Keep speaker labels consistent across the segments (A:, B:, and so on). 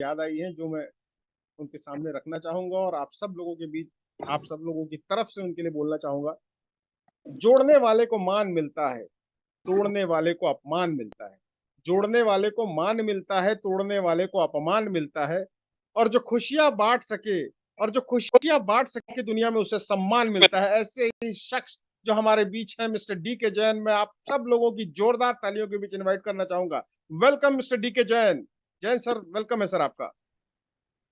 A: याद आई हैं जो मैं उनके सामने रखना चाहूंगा और आप सब लोगों के बीच, आप सब लोगों की तरफ से उनके लिए बोलना चाहूंगा। जोड़ने वाले को मान मिलता है, तोड़ने वाले को अपमान मिलता है। जोड़ने वाले को मान मिलता है, तोड़ने वाले को अपमान मिलता है। और जो खुशियां बांट सके, और जो खुशियां बांट सके दुनिया में, उसे सम्मान मिलता है। ऐसे ही शख्स जो हमारे बीच है, मिस्टर डी के जैन, मैं आप सब लोगों की जोरदार तालियों के बीच इनवाइट करना चाहूंगा। वेलकम मिस्टर डी के जैन। जैन सर, वेलकम है सर आपका।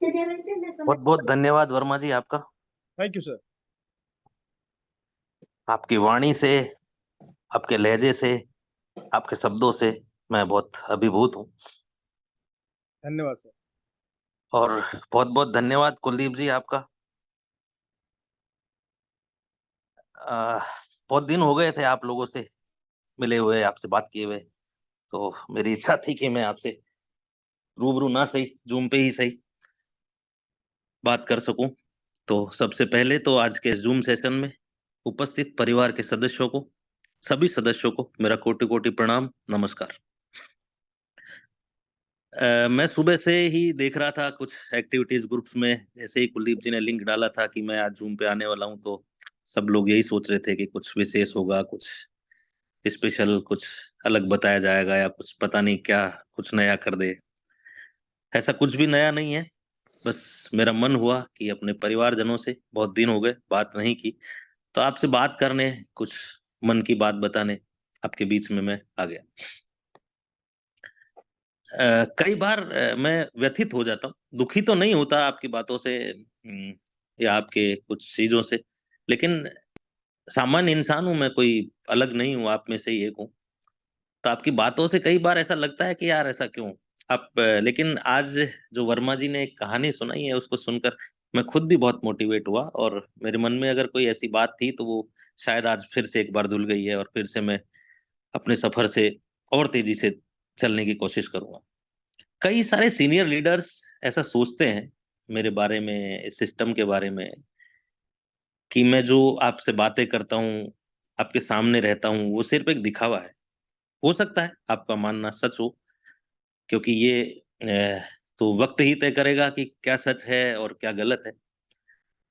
B: बहुत बहुत धन्यवाद वर्मा जी आपका।
A: Thank you sir.
B: आपकी वाणी से, आपके लहजे से, आपके शब्दों से मैं बहुत अभिभूत हूँ।
A: धन्यवाद सर।
B: और बहुत बहुत धन्यवाद कुलदीप जी आपका। आ, बहुत दिन हो गए थे आप लोगों से मिले हुए, आपसे बात किए हुए। तो मेरी इच्छा थी कि मैं आपसे रूबरू ना सही, जूम पे ही सही बात कर सकूं। तो सबसे पहले तो आज के जूम सेशन में उपस्थित परिवार के सदस्यों को, सभी सदस्यों को मेरा कोटि कोटि प्रणाम, नमस्कार। मैं सुबह से ही देख रहा था कुछ एक्टिविटीज ग्रुप्स में, जैसे ही कुलदीप जी ने लिंक डाला था कि मैं आज जूम पे आने वाला हूं, तो सब लोग यही सोच रहे थे कि कुछ विशेष होगा, कुछ स्पेशल, कुछ अलग बताया जाएगा, या कुछ पता नहीं क्या कुछ नया कर दे। ऐसा कुछ भी नया नहीं है। बस मेरा मन हुआ कि अपने परिवारजनों से बहुत दिन हो गए बात नहीं की, तो आपसे बात करने, कुछ मन की बात बताने आपके बीच में मैं आ गया। कई बार मैं व्यथित हो जाता हूँ, दुखी तो नहीं होता आपकी बातों से, या आपके कुछ चीजों से, लेकिन सामान्य इंसान हूं मैं, कोई अलग नहीं हूँ, आप में से ही एक हूँ। तो आपकी बातों से कई बार ऐसा लगता है कि यार ऐसा क्यों। आप लेकिन आज जो वर्मा जी ने एक कहानी सुनाई है, उसको सुनकर मैं खुद भी बहुत मोटिवेट हुआ, और मेरे मन में अगर कोई ऐसी बात थी तो वो शायद आज फिर से एक बार धुल गई है, और फिर से मैं अपने सफर से और तेजी से चलने की कोशिश करूंगा। कई सारे सीनियर लीडर्स ऐसा सोचते हैं मेरे बारे में, इस सिस्टम के बारे में, कि मैं जो आपसे बातें करता हूँ, आपके सामने रहता हूँ, वो सिर्फ एक दिखावा है। हो सकता है आपका मानना सच हो, क्योंकि ये तो वक्त ही तय करेगा कि क्या सच है और क्या गलत है।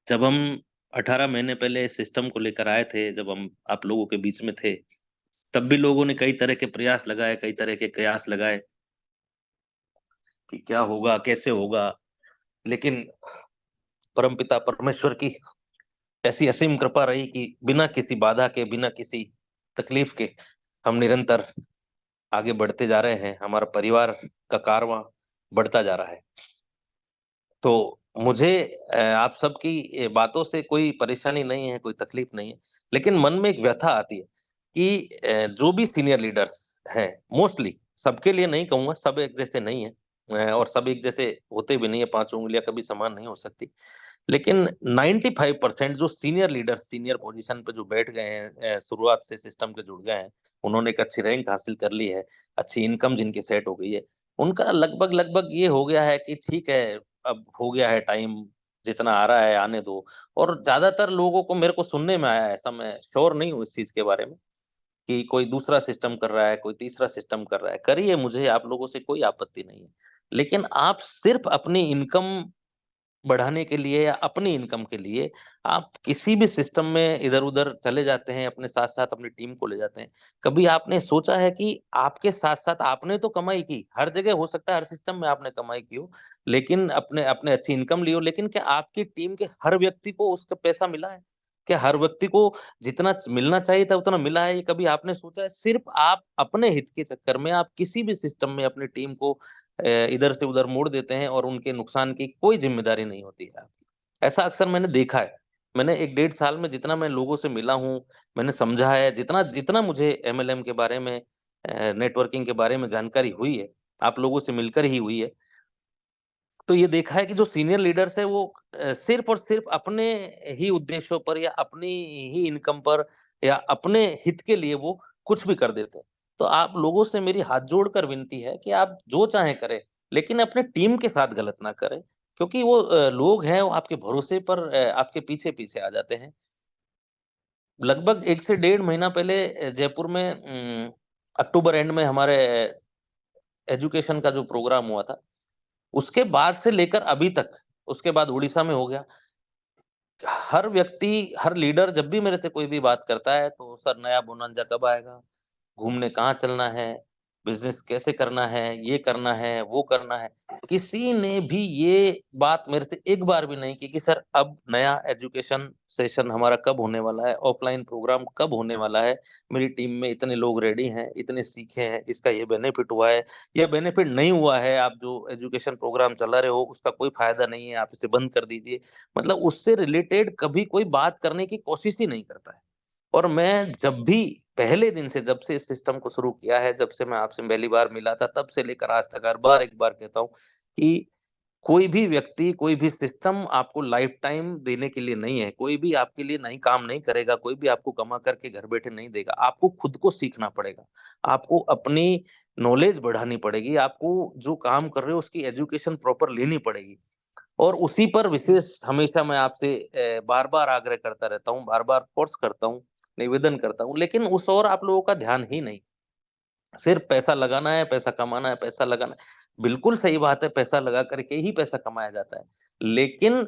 B: जब हम 18 महीने पहले सिस्टम को लेकर आए थे, जब हम आप लोगों के बीच में थे, तब भी लोगों ने कई तरह के प्रयास लगाए, कई तरह के कयास लगाए कि क्या होगा, कैसे होगा। लेकिन परमपिता परमेश्वर की ऐसी असीम कृपा रही कि बिना किसी बाधा के, बिना किसी तकलीफ के हम निरंतर आगे बढ़ते जा रहे हैं। हमारा परिवार का कारवां बढ़ता जा रहा है। तो मुझे आप सबकी बातों से कोई परेशानी नहीं है, कोई तकलीफ नहीं है, लेकिन मन में एक व्यथा आती है कि जो भी सीनियर लीडर्स हैं, मोस्टली, सबके लिए नहीं कहूंगा, सब एक जैसे नहीं है, और सब एक जैसे होते भी नहीं है, पांचों उंगलियां कभी समान नहीं हो सकती। लेकिन 95% जो सीनियर लीडर, सीनियर पोजीशन पे जो बैठ गए हैं, शुरुआत से सिस्टम के जुड़ गए हैं, उन्होंने एक अच्छी रैंक हासिल कर ली है, अच्छी इनकम जिनकी सेट हो गई है, उनका लगभग लगभग ये हो गया है कि ठीक है, अब हो गया है टाइम, जितना आ रहा है आने दो। और ज्यादातर लोगों को मेरे को सुनने में आया है, ऐसा मैं श्योर नहीं हूँ इस चीज के बारे में, कि कोई दूसरा सिस्टम कर रहा है, कोई तीसरा सिस्टम कर रहा है, करिए, मुझे आप लोगों से कोई आपत्ति नहीं है। लेकिन आप सिर्फ अपनी इनकम बढ़ाने के लिए या अपनी इनकम के लिए आप किसी भी सिस्टम में इधर-उधर चले जाते हैं, अपने साथ-साथ अपनी टीम को ले जाते हैं। कभी आपने सोचा है कि आपके साथ-साथ आपने तो कमाई की, हर जगह हो सकता है, हर सिस्टम में आपने कमाई की हो, लेकिन अपने अपने अच्छी इनकम ली हो, लेकिन क्या आपकी टीम के हर व्यक्ति को उसका पैसा मिला है? क्या हर व्यक्ति को जितना मिलना चाहिए था उतना मिला है? ये कभी आपने सोचा है? सिर्फ आप अपने हित के चक्कर में आप किसी भी सिस्टम में अपनी टीम को इधर से उधर मोड़ देते हैं, और उनके नुकसान की कोई जिम्मेदारी नहीं होती है आपकी। ऐसा अक्सर मैंने देखा है। मैंने 1 डेढ़ साल में जितना मैं लोगों से मिला हूँ, मैंने समझा है, जितना जितना मुझे एमएलएम के बारे में, नेटवर्किंग के बारे में जानकारी हुई है, आप लोगों से मिलकर ही हुई है। तो ये देखा है कि जो सीनियर लीडर्स हैं वो सिर्फ़ और सिर्फ़ अपने ही उद्देश्यों पर, या अपनी ही इनकम पर, या अपने हित के लिए वो कुछ भी कर देते हैं। तो आप लोगों से मेरी हाथ जोड़कर विनती है कि आप जो चाहें करें, लेकिन अपने टीम के साथ गलत ना करें, क्योंकि वो लोग हैं, वो आपके भरोसे पर आपके पीछे-पीछे आ जाते हैं। लगभग 1 से डेढ़ महीना पहले जयपुर में अक्टूबर एंड में हमारे एजुकेशन का जो प्रोग्राम हुआ था, उसके बाद से लेकर अभी तक, उसके बाद उड़ीसा में हो गया। हर व्यक्ति, हर लीडर जब भी मेरे से कोई भी बात करता है तो सर नया बोनांजा कब आएगा? घूमने कहाँ चलना है? बिज़नेस कैसे करना है? ये करना है, वो करना है। किसी ने भी ये बात मेरे से एक बार भी नहीं की कि सर अब नया एजुकेशन सेशन हमारा कब होने वाला है? ऑफ़लाइन प्रोग्राम कब होने वाला है? मेरी टीम में इतने लोग रेडी हैं, इतने सीखे हैं, इसका ये बेनिफिट हुआ है या बेनिफिट नहीं हुआ है, आप जो एजुकेशन प्रोग्राम चला रहे हो उसका कोई फ़ायदा नहीं है, आप इसे बंद कर दीजिए। मतलब उससे रिलेटेड कभी कोई बात करने की कोशिश ही नहीं करता है। और मैं जब भी पहले दिन से, जब से इस सिस्टम को शुरू किया है, जब से मैं आपसे पहली बार मिला था, तब से लेकर आज तक हर बार एक बार कहता हूँ कि कोई भी व्यक्ति, कोई भी सिस्टम आपको लाइफ टाइम देने के लिए नहीं है। कोई भी आपके लिए नहीं काम नहीं करेगा, कोई भी आपको कमा करके घर बैठे नहीं देगा। आपको खुद को सीखना पड़ेगा। आपको अपनी नॉलेज बढ़ानी पड़ेगी। आपको जो काम कर रहे हो उसकी एजुकेशन प्रॉपर लेनी पड़ेगी। और उसी पर विशेष हमेशा मैं आपसे बार-बार आग्रह करता रहता हूँ, बार-बार फ़ोर्स करता हूँ, निवेदन करता हूँ, लेकिन उस ओर आप लोगों का ध्यान ही नहीं। सिर्फ़ पैसा लगाना है, पैसा कमाना है, पैसा लगाना है। बिल्कुल सही बात है, पैसा लगा कर के ही पैसा कमाया जाता है। लेकिन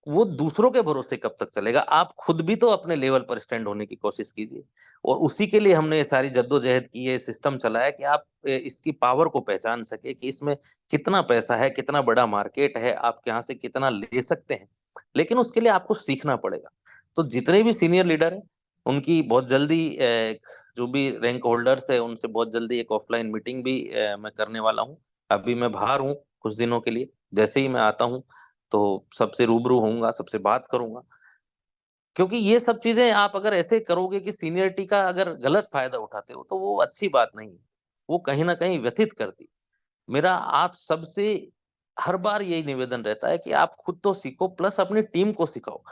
B: वो दूसरों के भरोसे कब तक चलेगा? आप खुद भी तो अपने लेवल पर स्टैंड होने की कोशिश कीजिए। और उसी के लिए हमने ये सारी जद्दोजहद की है, सिस्टम चलाया कि आप इसकी पावर को पहचान सकें कि इसमें कितना पैसा है, कितना बड़ा मार्केट है, आप यहाँ से कितना ले सकते हैं। लेकिन उसके लिए आपको सीखना पड़ेगा। तो जितने भी सीनियर लीडर हैं, उनकी बहुत जल्दी जो भी रैंक होल्डर्स हैं, उनसे बहुत जल्दी एक ऑफ़लाइन मीटिंग भी मैं करने वाला हूँ। अभी मैं बाहर हूँ कुछ दिनों के लिए। जैसे ही मैं आता हूँ तो सबसे रूबरू होऊँगा, सबसे बात करूँगा। क्योंकि ये सब चीज़ें आप अगर ऐसे करोगे कि सीनियरिटी का अगर गलत फ़ायदा उठाते हो, तो वो अच्छी बात नहीं है। वो कहीं न कहीं व्यथित करती। मेरा आप सबसे हर बार यही निवेदन रहता है कि आप खुद तो सीखो प्लस अपनी टीम को सिखाओ।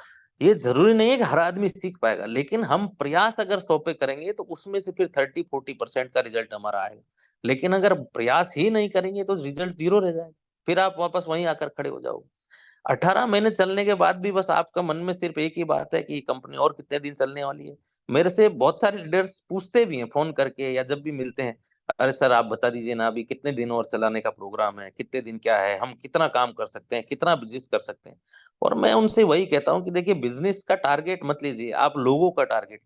B: ये ज़रूरी नहीं है कि हर आदमी सीख पाएगा, लेकिन हम प्रयास अगर 100 पे करेंगे तो उसमें से फिर 30-40% का रिज़ल्ट हमारा आएगा। लेकिन अगर प्रयास ही नहीं करेंगे तो रिज़ल्ट 0 रह जाएगा। फिर आप वापस वहीं आकर खड़े हो जाओगे। 18 महीने चलने के बाद भी बस आपका मन में सिर्फ़ एक ही बात है कि कंपनी और कितने दिन चलने वाली है। मेरे से बहुत सारे लीडर्स पूछते भी हैं फ़ोन करके या जब भी मिलते हैं, "अरे सर आप बता दीजिए ना अभी कितने दिन और चलाने का प्रोग्राम है? कितने दिन क्या है? हम कितना काम कर सकते हैं? कितना बिज़नेस कर सकते हैं?" और मैं उनसे वही कहता हूँ कि देखिए बिज़नेस का टारगेट मत लीजिए, आप लोगों का टारगेट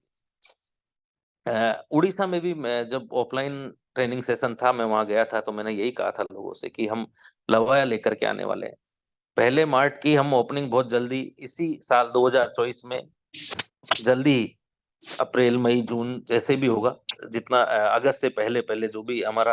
B: उड़ीसा में भी मैं जब ऑफ़लाइन ट्रेनिंग सेशन था, मैं वहाँ गया था, तो मैंने यही कहा था लोगों से कि हम लवाया लेकर के आने वाले हैं। पहले मार्ट की हम ओपनिंग बहुत जल्दी इसी साल 2024 में जल्दी ही अप्रैल, मई, जून जैसे भी होगा जितना अगस्त से पहले-पहले जो भी हमारा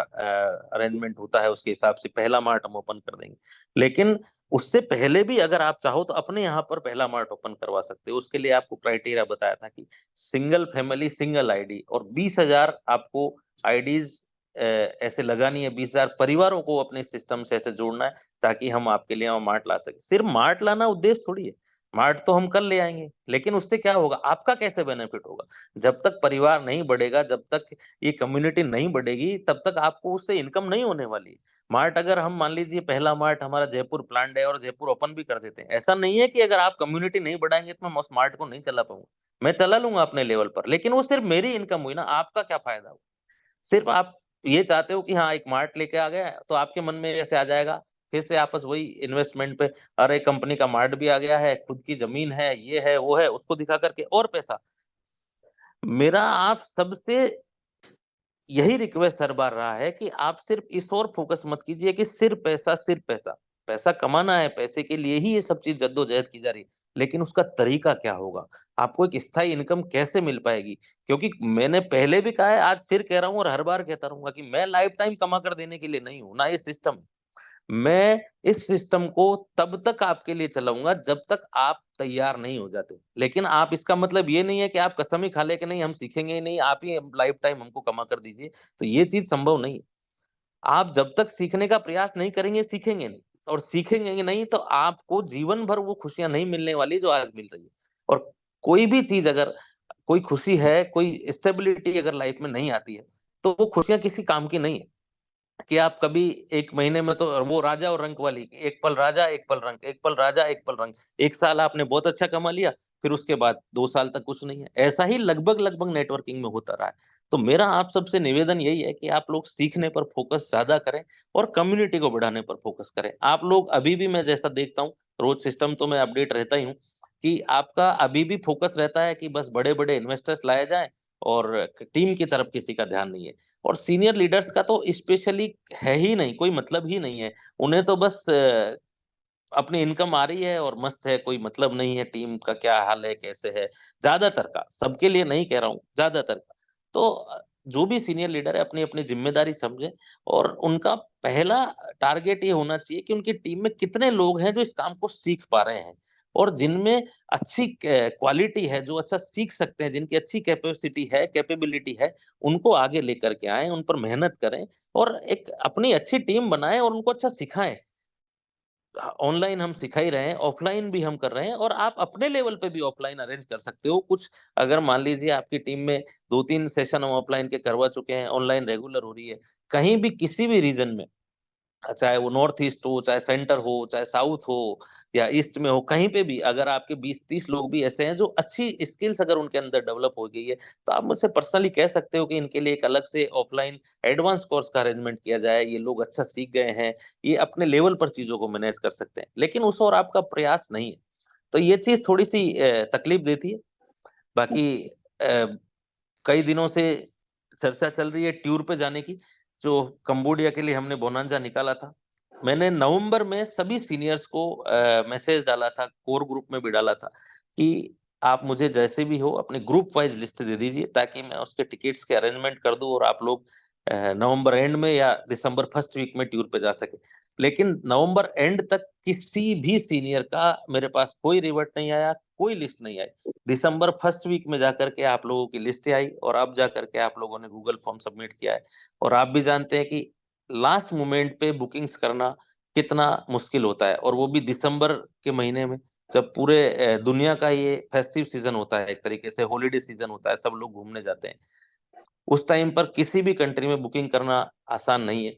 B: अरेंजमेंट होता है उसके हिसाब से पहला मार्ट हम ओपन कर देंगे। लेकिन उससे पहले भी अगर आप चाहो तो अपने यहाँ पर पहला मार्ट ओपन करवा सकते हो। उसके लिए आपको क्राइटेरिया बताया था कि सिंगल फैमिली, सिंगल आईडी और 20,000 आपको आईडीज़ ऐसे लगानी है, 20,000 परिवारों को अपने सिस्टम से ऐसे जोड़ना है ताकि हम आपके लिए वहाँ मार्ट ला सकें। सिर्फ मार्ट लाना उद्देश्य थोड़ी है। मार्ट तो हम कल ले आएँगे, लेकिन उससे क्या होगा? आपका कैसे बेनिफिट होगा? जब तक परिवार नहीं बढ़ेगा, जब तक ये कम्युनिटी नहीं बढ़ेगी, तब तक आपको उससे इनकम नहीं होने वाली है। मार्ट अगर हम मान लीजिए पहला मार्ट हमारा जयपुर प्लान्ड है और जयपुर ओपन भी कर देते हैं। ऐसा नहीं है कि अगर आप कम्युनिटी नहीं बढ़ाएँगे तो मैं उस मार्ट को नहीं चला पाऊँगा। मैं चला लूँगा अपने लेवल पर, लेकिन वो सिर्फ मेरी इनकम हुई ना, आपका क्या फ़ायदा हुआ? सिर्फ आप ये चाहते हो कि हाँ, एक मार्ट लेके आ गया है, तो आपके मन में ऐसे आ जाएगा, फिर से आपस वही इन्वेस्टमेंट पे, अरे कंपनी का मार्ट भी आ गया है, खुद की ज़मीन है, ये है, वो है, उसको दिखा कर के और पैसा। मेरा आप सबसे यही रिक्वेस्ट हर बार रहा है कि आप सिर्फ इस ओर फ़ोकस मत कीजिए कि सिर्फ पैसा, सिर्फ पैसा। पैसा कमाना है, पैसे के लिए ही ये सब चीज़ जद्दोजहद की जा रही है। लेकिन उसका तरीका क्या होगा? आपको एक स्थायी इनकम कैसे मिल पाएगी? क्योंकि मैंने पहले भी कहा है, आज फिर कह रहा हूँ और हर बार कहता रहूँगा कि मैं लाइफ़ टाइम कमा कर देने के लिए नहीं हूँ, ना ये सिस्टम। मैं इस सिस्टम को तब तक आपके लिए चलाऊँगा जब तक आप तैयार नहीं हो जाते। लेकिन आप इसका मतलब ये नहीं है कि आप कसम ही खा लें कि नहीं हम सीखेंगे ही नहीं, आप ही लाइफ़ टाइम हमको कमा कर दीजिए, तो ये चीज़ संभव नहीं है। आप जब तक सीखने का प्रयास नहीं करेंगे, सीखेंगे नहीं और सीखेंगे नहीं तो आपको जीवन भर वो खुशियाँ नहीं मिलने वाली जो आज मिल रही है। और कोई भी चीज़ अगर कोई खुशी है, कोई स्टेबिलिटी अगर लाइफ़ में नहीं आती है, तो वो खुशियाँ किसी काम की नहीं है। कि आप कभी 1 महीने में तो वो राजा और रंक वाली, एक पल राजा, एक पल रंक, एक पल राजा, एक पल रंक। 1 साल आपने बहुत अच्छा कमा लिया, फिर उसके बाद 2 साल तक कुछ नहीं है। ऐसा ही लगभग-लगभग नेटवर्किंग में होता रहा है। तो मेरा आप सबसे निवेदन यही है कि आप लोग सीखने पर फोकस ज्यादा करें और कम्युनिटी को बढ़ाने पर फोकस करें। आप लोग अभी भी, मैं जैसा देखता हूँ रोज सिस्टम तो मैं अपडेट रहता ही हूँ, कि आपका अभी भी फोकस रहता है कि बस बड़े बड़े इन्वेस्टर्स लाए जाएं और टीम की तरफ किसी का ध्यान नहीं है। और सीनियर लीडर्स का तो स्पेशली है ही नहीं, कोई मतलब ही नहीं है। उन्हें तो बस अपनी इनकम आ रही है और मस्त है, कोई मतलब नहीं है टीम का क्या हाल है कैसे है। ज्यादातर का, सबके लिए नहीं कह रहा हूँ, ज्यादातर का। तो जो भी सीनियर लीडर है अपनी अपनी जिम्मेदारी समझे, और उनका पहला टारगेट ये होना चाहिए कि उनकी टीम में कितने लोग हैं जो इस काम को सीख पा रहे हैं, और जिनमें अच्छी क्वालिटी है, जो अच्छा सीख सकते हैं, जिनकी अच्छी कैपेसिटी है, कैपेबिलिटी है, उनको आगे लेकर के आए, उन पर मेहनत करें और एक अपनी अच्छी टीम बनाएं और उनको अच्छा सिखाएं। ऑनलाइन हम सिखा ही रहे हैं, ऑफलाइन भी हम कर रहे हैं, और आप अपने लेवल पे भी ऑफलाइन अरेंज कर सकते हो कुछ। अगर मान लीजिए आपकी टीम में 2-3 सेशन हम ऑफलाइन के करवा चुके हैं, ऑनलाइन रेगुलर हो रही है, कहीं भी किसी भी रीजन में, चाहे वो नॉर्थ ईस्ट हो, चाहे सेंटर हो, चाहे साउथ हो या ईस्ट में हो, कहीं पे भी अगर आपके 20-30 लोग भी ऐसे हैं जो अच्छी स्किल्स अगर उनके अंदर डेवलप हो गई है, तो आप मुझसे पर्सनली कह सकते हो कि इनके लिए एक अलग से ऑफलाइन एडवांस कोर्स का अरेंजमेंट किया जाए। ये लोग अच्छा सीख गए हैं, ये अपने लेवल पर चीजों को मैनेज कर सकते हैं, लेकिन उस और आपका प्रयास नहीं है। तो ये चीज थोड़ी सी तकलीफ देती है। बाकी अ, कई दिनों से चर्चा चल रही है टूर पे जाने की, जो कंबोडिया के लिए हमने बोनांजा निकाला था। मैंने नवंबर में सभी सीनियर्स को मैसेज डाला था, कोर ग्रुप में भी डाला था, कि आप मुझे जैसे भी हो अपने ग्रुप वाइज लिस्ट दे दीजिए, ताकि मैं उसके टिकट्स के अरेंजमेंट कर दूं और आप लोग नवंबर एंड में या दिसंबर फर्स्ट वीक में टूर पे जा सके। लेकिन नवंबर एंड तक किसी भी सीनियर का मेरे पास कोई रिवर्ट नहीं आया, कोई लिस्ट नहीं आई। दिसंबर फर्स्ट वीक में जाकर के आप लोगों की लिस्ट आई, और अब जाकर के आप लोगों ने गूगल फॉर्म सबमिट किया है। और आप भी जानते हैं कि लास्ट मोमेंट पे बुकिंग्स करना कितना मुश्किल होता है, और वो भी दिसंबर के महीने में, जब पूरे दुनिया का ये फेस्टिव सीजन होता है, एक तरीके से हॉलीडे सीजन होता है, सब लोग घूमने जाते हैं। उस टाइम पर किसी भी कंट्री में बुकिंग करना आसान नहीं है।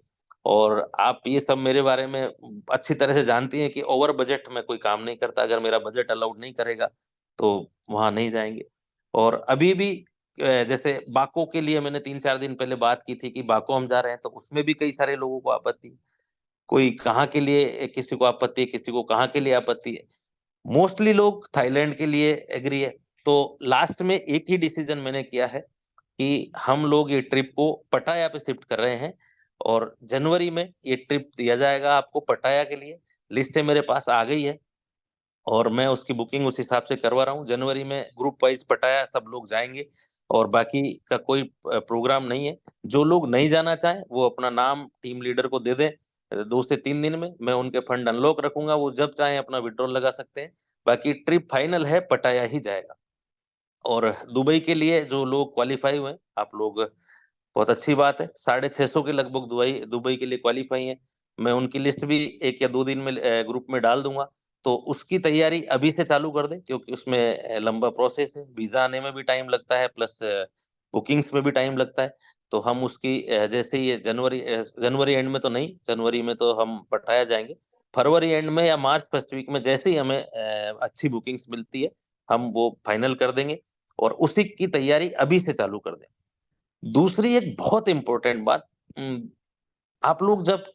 B: और आप ये सब मेरे बारे में अच्छी तरह से जानती हैं कि ओवर बजट में कोई काम नहीं करता। अगर मेरा बजट अलाउड नहीं करेगा तो वहां नहीं जाएंगे। और अभी भी जैसे बाको के लिए मैंने 3-4 दिन पहले बात की थी कि बाको हम जा रहे हैं, तो उसमें भी कई सारे लोगों को आपत्ति है। कोई कहाँ के लिए, किसी को आपत्ति है, किसी को कहाँ के लिए आपत्ति है। मोस्टली लोग थाईलैंड के लिए एग्री है। तो लास्ट में एक ही डिसीजन मैंने किया है कि हम लोग ये ट्रिप को पटाया पे शिफ्ट कर रहे हैं, और जनवरी में ये ट्रिप दिया जाएगा आपको पटाया के लिए। लिस्टें मेरे पास आ गई है, और मैं उसकी बुकिंग उस हिसाब से करवा रहा हूँ। जनवरी में ग्रुप वाइज पटाया सब लोग जाएंगे, और बाकी का कोई प्रोग्राम नहीं है। जो लोग नहीं जाना चाहें वो अपना नाम टीम लीडर को दे दें, 2 से 3 दिन में मैं उनके फंड अनलॉक रखूंगा, वो जब चाहें अपना विड्रॉल लगा सकते हैं। बाकी ट्रिप फाइनल है, पटाया ही जाएगा। और दुबई के लिए जो लोग क्वालिफाई हुए, आप लोग, बहुत अच्छी बात है, 650 के लगभग दुबई दुबई के लिए क्वालिफाई है। मैं उनकी लिस्ट भी 1 या 2 दिन में ग्रुप में डाल दूंगा। तो उसकी तैयारी अभी से चालू कर दें, क्योंकि उसमें लंबा प्रोसेस है, वीजा आने में भी टाइम लगता है, प्लस बुकिंग्स में भी टाइम लगता है। तो हम उसकी जैसे ही जनवरी एंड में तो नहीं, जनवरी में तो हम पटाया जाएंगे। फरवरी एंड में या मार्च फर्स्ट वीक में जैसे ही हमें अच्छी बुकिंग्स मिलती है, हम वो फाइनल कर देंगे, और उसी की तैयारी अभी से चालू कर दें। दूसरी एक बहुत इंपॉर्टेंट बात, आप लोग जब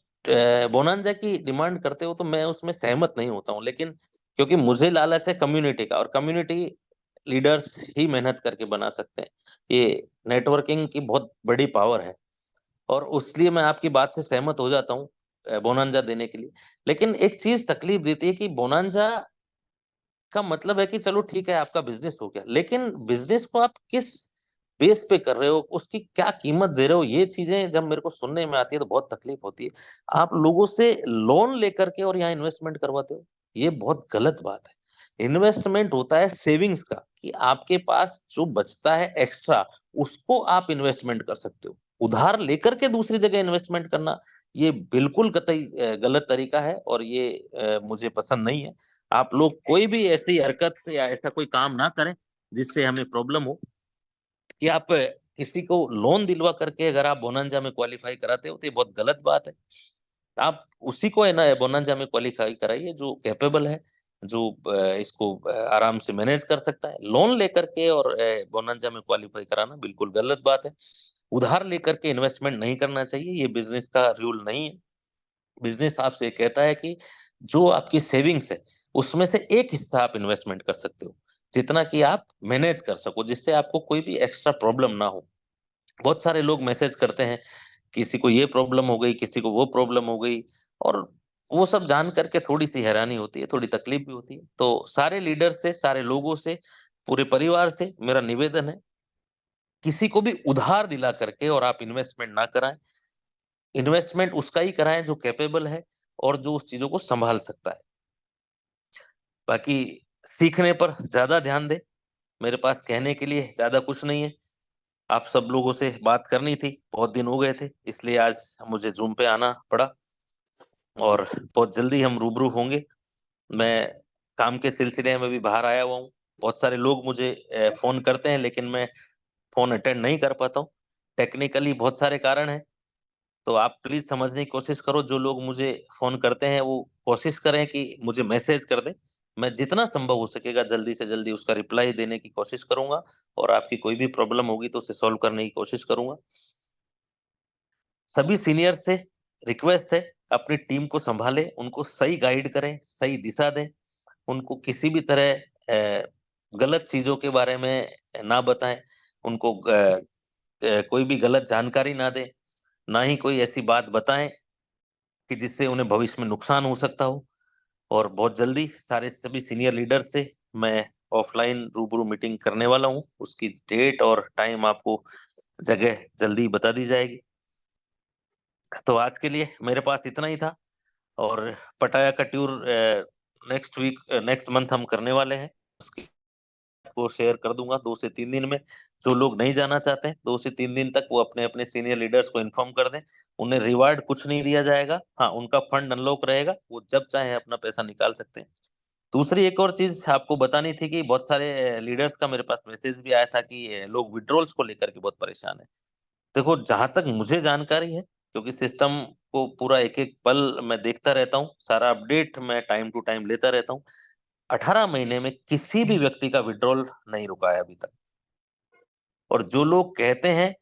B: बोनांजा की डिमांड करते हो तो मैं उसमें सहमत नहीं होता हूँ, लेकिन क्योंकि मुझे लालच है कम्युनिटी का, और कम्युनिटी लीडर्स ही मेहनत करके बना सकते हैं। ये नेटवर्किंग की बहुत बड़ी पावर है, और उसलिए मैं आपकी बात से सहमत हो जाता हूँ बोनांजा देने के लिए। लेकिन एक चीज तकलीफ देती है कि बोनांजा का मतलब है कि चलो ठीक है आपका बिजनेस हो गया, लेकिन बिजनेस को आप किस बेस पे कर रहे हो, उसकी क्या कीमत दे रहे हो, ये चीजें जब मेरे को सुनने में आती है तो बहुत तकलीफ होती है। आप लोगों से लोन लेकर के और यहाँ इन्वेस्टमेंट करवाते हो, ये बहुत गलत बात है। इन्वेस्टमेंट होता है सेविंग्स का, कि आपके पास जो बचता है एक्स्ट्रा, उसको आप इन्वेस्टमेंट कर सकते हो। उधार लेकर के दूसरी जगह इन्वेस्टमेंट करना, ये बिल्कुल कतई गलत तरीका है, और ये मुझे पसंद नहीं है। आप लोग कोई भी ऐसी हरकत या ऐसा कोई काम ना करें जिससे हमें प्रॉब्लम हो, कि आप किसी को लोन दिलवा करके अगर आप बोनांजा में क्वालिफाई कराते हो तो ये बहुत गलत बात है। आप उसी को है ना बोनांजा में क्वालिफाई कराइए जो कैपेबल है, जो इसको आराम से मैनेज कर सकता है। लोन लेकर के और बोनंजा में क्वालिफाई कराना बिल्कुल गलत बात है। उधार लेकर के इन्वेस्टमेंट नहीं करना चाहिए, ये बिजनेस का रूल नहीं है। बिजनेस आपसे कहता है कि जो आपकी सेविंग्स है उसमें से एक हिस्सा आप इन्वेस्टमेंट कर सकते हो, जितना कि आप मैनेज कर सको, जिससे आपको कोई भी एक्स्ट्रा प्रॉब्लम ना हो। बहुत सारे लोग मैसेज करते हैं, किसी को ये प्रॉब्लम हो गई, किसी को वो प्रॉब्लम हो गई, और वो सब जान करके थोड़ी सी हैरानी होती है, थोड़ी तकलीफ भी होती है। तो सारे लीडर से, सारे लोगों से, पूरे परिवार से मेरा निवेदन है, किसी को भी उधार दिला करके और आप इन्वेस्टमेंट ना कराएं। इन्वेस्टमेंट उसका ही कराएं जो कैपेबल है और जो उस चीजों को संभाल सकता है। बाकी सीखने पर ज्यादा ध्यान दें। मेरे पास कहने के लिए ज्यादा कुछ नहीं है। आप सब लोगों से बात करनी थी, बहुत दिन हो गए थे, इसलिए आज मुझे जूम पे आना पड़ा, और बहुत जल्दी हम रूबरू होंगे। मैं काम के सिलसिले में भी बाहर आया हुआ हूँ। बहुत सारे लोग मुझे फोन करते हैं, लेकिन मैं फोन अटेंड नहीं कर पाता हूँ। टेक्निकली बहुत सारे कारण हैं, तो आप प्लीज समझने की कोशिश करो। जो लोग मुझे फोन करते हैं वो कोशिश करें कि मुझे मैसेज कर दें। मैं जितना संभव हो सकेगा जल्दी से जल्दी उसका रिप्लाई देने की कोशिश करूंगा, और आपकी कोई भी प्रॉब्लम होगी तो उसे सॉल्व करने की कोशिश करूंगा। सभी सीनियर से रिक्वेस्ट है, अपनी टीम को संभालें, उनको सही गाइड करें, सही दिशा दें। उनको किसी भी तरह गलत चीजों के बारे में ना बताएं। उनको कोई भी गलत जानकारी ना दें, ना ही कोई ऐसी बात बताएं कि जिससे उन्हें भविष्य में नुकसान हो सकता हो। और बहुत जल्दी सारे सभी सीनियर लीडर से मैं ऑफलाइन रूबरू मीटिंग करने वाला हूँ। उसकी डेट और टाइम आपको, जगह जल्दी बता दी जाएगी। तो आज के लिए मेरे पास इतना ही था। और पटाया का tour next week, next month हम करने वाले हैं। उसकी आपको शेयर कर दूंगा 2 से 3 दिन में। जो लोग नहीं जाना चाहते हैं, 2 से 3 दिन तक वो अपने अपने सीनियर लीडर्स को इन्फॉर्म कर दें। उन्हें रिवार्ड कुछ नहीं दिया जाएगा, हाँ उनका फंड अनलॉक रहेगा, वो जब चाहे अपना पैसा निकाल सकते हैं। दूसरी एक और चीज आपको बतानी थी कि बहुत सारे लीडर्स का मेरे पास मैसेज भी आया था कि लोग विड्रॉल्स को लेकर के बहुत परेशान है। देखो, जहां तक मुझे जानकारी है, क्योंकि सिस्टम को पूरा एक एक पल मैं देखता रहता हूँ, सारा अपडेट मैं टाइम टू टाइम लेता रहता हूँ, 18 महीने में किसी भी व्यक्ति का विड्रॉल नहीं रुका है अभी तक। और जो लोग कहते हैं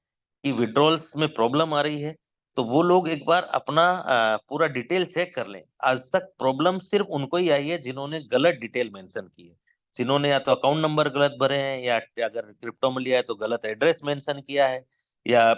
B: कि विड्रॉल्स में प्रॉब्लम आ रही है, तो वो लोग एक बार अपना पूरा डिटेल चेक कर लें। आज तक प्रॉब्लम सिर्फ उनको ही आई है जिन्होंने गलत डिटेल मेंशन की है, जिन्होंने या तो अकाउंट नंबर गलत भरे हैं, या अगर क्रिप्टो में लिया है तो गलत एड्रेस मेंशन किया है, या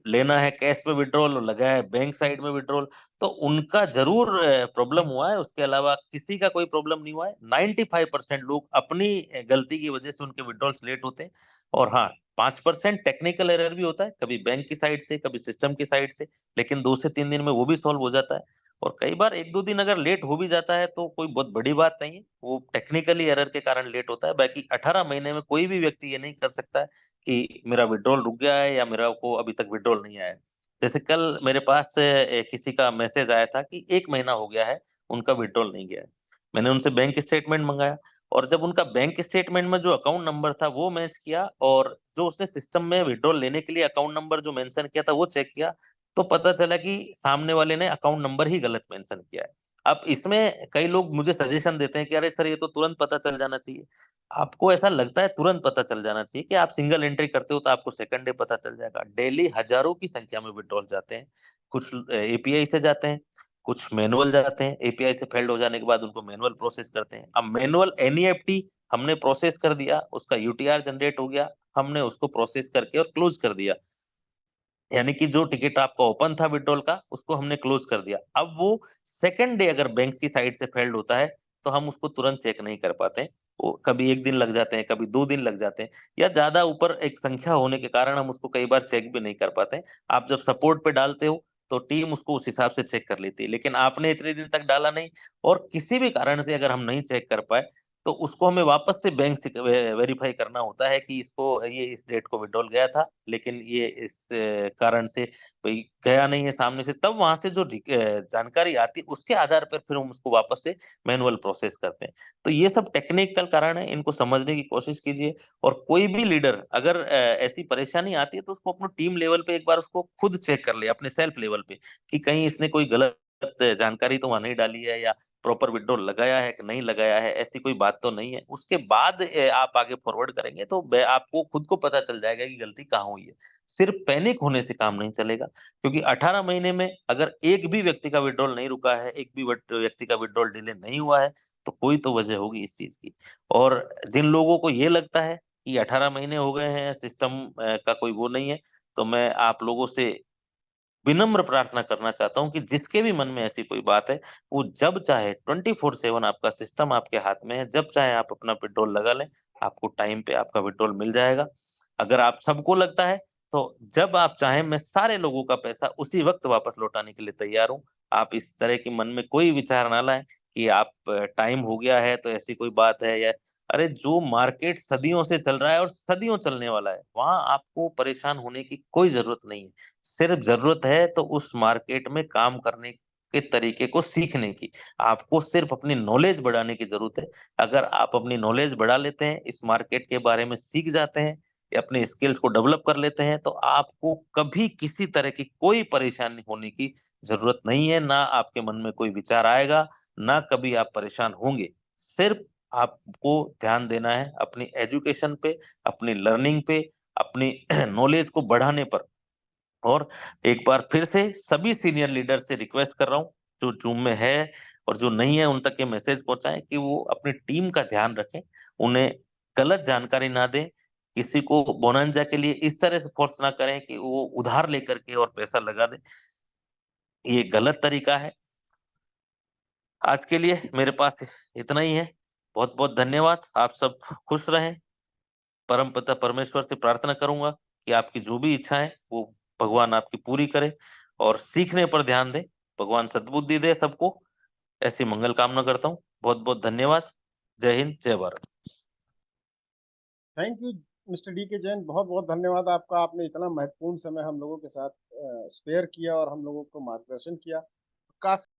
B: लेना है कैश में विड्रॉल और लगा है बैंक साइड में विड्रॉल। तो उनका जरूर प्रॉब्लम हुआ है, उसके अलावा किसी का कोई प्रॉब्लम नहीं हुआ है। 95% लोग अपनी गलती की वजह से उनके विड्रॉल्स लेट होते हैं। और हाँ, 5% टेक्निकल एरर भी होता है, कभी बैंक की साइड से, कभी सिस्टम की साइड से, लेकिन 2 से 3 दिन में वो भी सॉल्व हो जाता है। और कई बार 1-2 दिन अगर लेट हो भी जाता है तो कोई बहुत बड़ी बात नहीं है, वो टेक्निकली एरर के कारण लेट होता है। बाकी 18 महीने में कोई भी व्यक्ति ये नहीं कर सकता है कि मेरा विड्रॉल रुक गया है या मेरा को अभी तक विड्रॉल नहीं आया है। जैसे कल मेरे पास किसी का मैसेज आया था कि 1 महीना हो गया है, उनका विड्रॉल नहीं गया है। मैंने उनसे बैंक स्टेटमेंट मंगाया, और जब उनका बैंक स्टेटमेंट में जो अकाउंट नंबर था वो मैच किया, और जो उसने सिस्टम में विड्रॉल लेने के लिए अकाउंट नंबर जो मेंशन किया था वो चेक किया, तो पता चला कि सामने वाले ने अकाउंट नंबर ही गलत मेंशन किया है। अब इसमें कई लोग मुझे सजेशन देते हैं कि अरे सर, ये तो तुरंत पता चल जाना चाहिए। आपको ऐसा लगता है तुरंत पता चल जाना चाहिए कि आप सिंगल एंट्री करते हो तो आपको सेकंड डे पता चल जाएगा? डेली हजारों की संख्या में विड्रॉल जाते हैं। कुछ एपीआई से जाते हैं, कुछ मैनुअल जाते हैं, एपीआई से फेल्ड हो जाने के बाद उनको मैनुअल प्रोसेस करते हैं। अब मैनुअल एनईएफटी हमने प्रोसेस कर दिया, उसका यूटीआर जनरेट हो गया, हमने उसको प्रोसेस करके और क्लोज कर दिया। यानी कि जो टिकट आपका ओपन था विड्रॉल का, उसको हमने क्लोज कर दिया। अब वो सेकंड डे अगर बैंक की साइड से फेल्ड होता है, तो हम उसको तुरंत चेक नहीं कर पाते हैं। वो कभी 1 दिन लग जाते हैं, कभी 2 दिन लग जाते हैं, या ज्यादा ऊपर एक संख्या होने के कारण हम उसको कई बार चेक भी नहीं कर पाते हैं। आप जब सपोर्ट पे डालते हो तो टीम उसको उस हिसाब से चेक कर लेती है, लेकिन आपने इतने दिन तक डाला नहीं, और किसी भी कारण से अगर हम नहीं चेक कर पाए, तो उसको हमें वापस से बैंक से वेरीफाई करना होता है कि इसको, ये इस डेट को विड्रॉल गया था, लेकिन ये इस कारण से भाई गया नहीं है सामने से। तब वहां से जो जानकारी आती है उसके आधार पर फिर हम उसको वापस से मैनुअल प्रोसेस करते हैं। तो ये सब टेक्निकल कारण है, इनको समझने की कोशिश कीजिए। और कोई भी लीडर अगर ऐसी परेशानी आती है तो उसको अपने टीम लेवल पे एक बार उसको खुद चेक कर ले, अपने सेल्फ लेवल पे, कि कहीं इसने कोई गलत जानकारी तो वहां नहीं डाली है या प्रॉपर विड्रॉल लगाया है कि नहीं लगाया है, ऐसी कोई बात तो नहीं है। उसके बाद आप आगे फॉरवर्ड करेंगे तो आपको खुद को पता चल जाएगा कि गलती कहाँ हुई है। सिर्फ पैनिक होने से काम नहीं चलेगा, क्योंकि 18 महीने में अगर एक भी व्यक्ति का विड्रॉल नहीं रुका है, एक भी व्यक्ति का विड्रॉल डिले नहीं हुआ है, तो कोई तो वजह होगी इस चीज की। और जिन लोगों को ये लगता है कि 18 महीने हो गए हैं, सिस्टम का कोई वो नहीं है, तो मैं आप लोगों से विनम्र प्रार्थना करना चाहता हूँ कि जिसके भी मन में ऐसी कोई बात है, वो जब चाहे 24/7 आपका सिस्टम आपके हाथ में है, जब चाहे आप अपना विड्रॉल लगा लें, आपको टाइम पे आपका विड्रॉल मिल जाएगा। अगर आप सबको लगता है, तो जब आप चाहें मैं सारे लोगों का पैसा उसी वक्त वापस लौटाने के लिए तैयार हूँ। आप इस तरह की मन में कोई विचार ना लाएं कि आप टाइम हो गया है तो ऐसी कोई बात है, या अरे जो मार्केट सदियों से चल रहा है और सदियों चलने वाला है, वहां आपको परेशान होने की कोई जरूरत नहीं है। सिर्फ जरूरत है तो उस मार्केट में काम करने के तरीके को सीखने की। आपको सिर्फ अपनी नॉलेज बढ़ाने की जरूरत है। अगर आप अपनी नॉलेज बढ़ा लेते हैं, इस मार्केट के बारे में सीख जाते हैं या अपने स्किल्स को डेवलप कर लेते हैं, तो आपको कभी किसी तरह की कोई परेशानी होने की जरूरत नहीं है। ना आपके मन में कोई विचार आएगा, ना कभी आप परेशान होंगे। सिर्फ आपको ध्यान देना है अपनी एजुकेशन पे, अपनी लर्निंग पे, अपनी नॉलेज को बढ़ाने पर। और एक बार फिर से सभी सीनियर लीडर से रिक्वेस्ट कर रहा हूँ, जो जूम में है और जो नहीं है, उन तक ये मैसेज पहुंचाएं कि वो अपनी टीम का ध्यान रखें, उन्हें गलत जानकारी ना दें, किसी को बोनंजा के लिए इस तरह से फोर्स ना करें कि वो उधार लेकर के और पैसा लगा दे। ये गलत तरीका है। आज के लिए मेरे पास इतना ही है। बहुत बहुत धन्यवाद। आप सब खुश रहें। परम पिता परमेश्वर से प्रार्थना करूंगा कि आपकी जो भी इच्छा है वो भगवान आपकी पूरी करे, और सीखने पर ध्यान दे। भगवान सद्बुद्धि दे सबको। ऐसी मंगल कामना करता हूँ। बहुत बहुत धन्यवाद। जय हिंद, जय Bharat.
A: Thank you mister D के जैन, बहुत बहुत धन्यवाद आपका। आपने इतना महत्वपूर्ण समय हम लोगों के साथ स्पेयर किया और हम लोगों को मार्गदर्शन किया। काफी